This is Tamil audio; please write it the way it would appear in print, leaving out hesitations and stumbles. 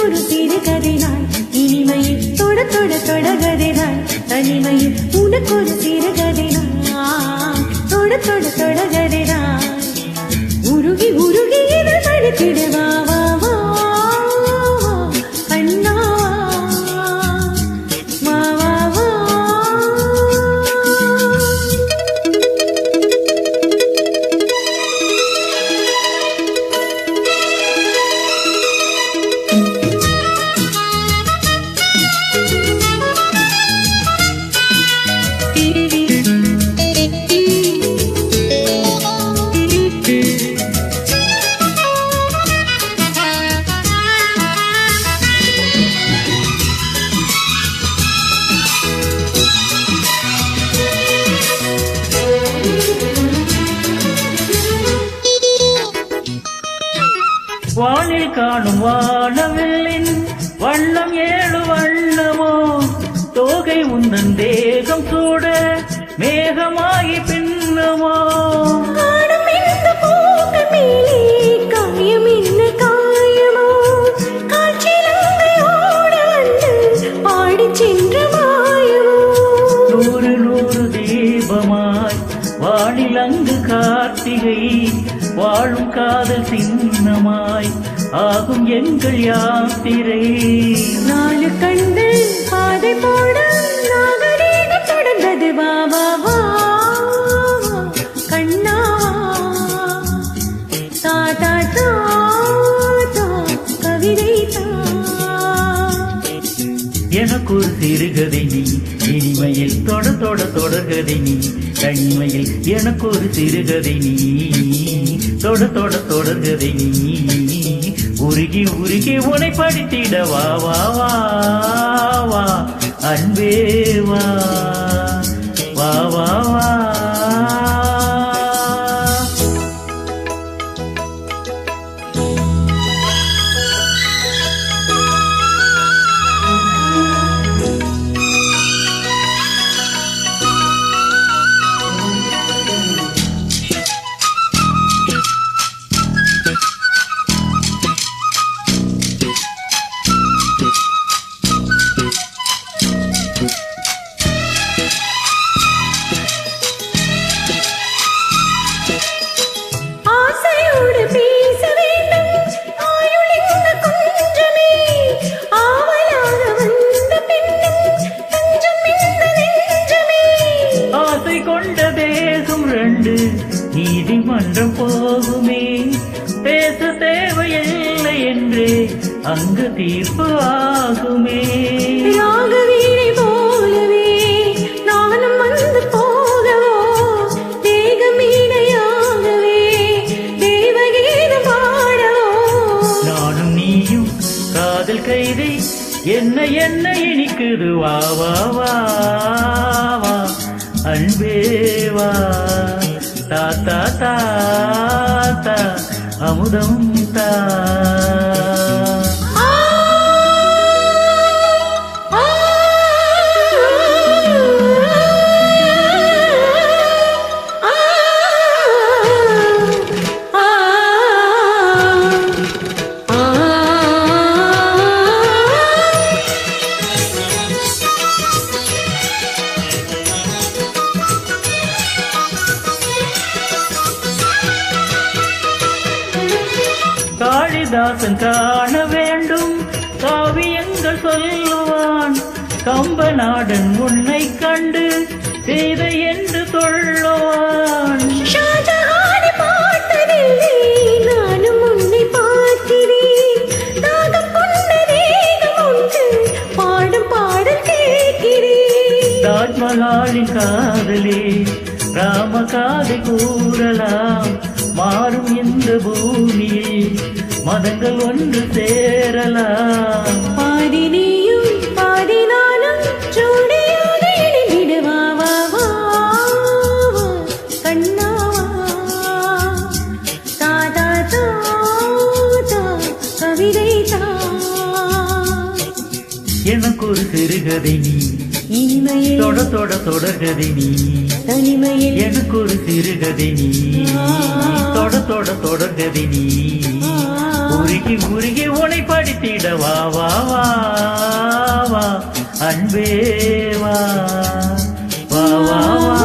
ஒரு சிறுகதை நான் இனிமையில் தொட தொட தொடகதை நான் தனிமையில் உனக்கு ஒரு சிறுகதை நான் தொட தொட தொடகதை நான் உருகி உருகி இதை படித்திடுவா வா வா கண்ணா வா வா வா வானில் காணும் வானவில்லின் வண்ணம் ஏழு வண்ணமோ தோகை உந்தன் தேகம் சூட மேகமாகி பின்னமோ நூறு நூறு தீபமாய் வானில் அங்கு கார்த்திகை வாழும் காதல் சின்னமாய் ஆகும் எங்கள் யாத்திரை நாலு கண்டு பாதை போட நாகரீகம் தொடர்ந்தது வா வா வா கண்ணா தாத்தா தாத்தா கவிதை எனக்கு ஒரு சிறுகதை நீ இனிமையில் தொட தொட தொடர்கதை நீ தனிமையில் எனக்கு ஒரு சிறுகதை நீ தொட தொட தொடர்கதை நீ உருகி உருகி உனை படித்திட வா வா வா வா அன்பே வா வா வா வா நீதிமன்றம் போகுமே பேச தேவையில்லை என்று அங்கு தீர்ப்பு ஆகுமே ராகவீணை போலவே நானும் வந்து போகவோ தேகமீனையாகவே தேவகீதம் பாடவோ நானும் நீயும் காதல் கைதை என்ன என்ன இனிக்குது வா வா வா வா அன்பே வா தாத்தா தாத்தா அமுதம் தா காளிதாசன் காண வேண்டும் காவியங்கள் சொல்லுவான் கம்பநாடன் உன்னை கண்டு செய்த என்று சொல்லுவான் நானும் உன்னை பார்க்கிறேன் தாகம் கொண்ட தேகம் உண்டு பாடும் பாடல் கேட்கிறேன் தாஜ்மஹாலின் காதலே ராம காதை கூறலாம் மாறும் இந்த பூமியில் மதங்கள் ஒன்று சேரலாம் பாதி நீயும் பாதி நானும் ஜோடியாக இணைந்திடுவா வா வா கண்ணா தாதா தாதா கவிதை எனக்கு ஒரு சிறுகதை நீ இனிமையில் தொட தொட தொடர்கதை நீ தனிமையில் எனக்கு ஒரு சிறுகதை நீ தொட தொட தொடர்கதை நீ உருகி உருகி உனை படித்திட வா வா வா வா அன்பே வா வா வா வா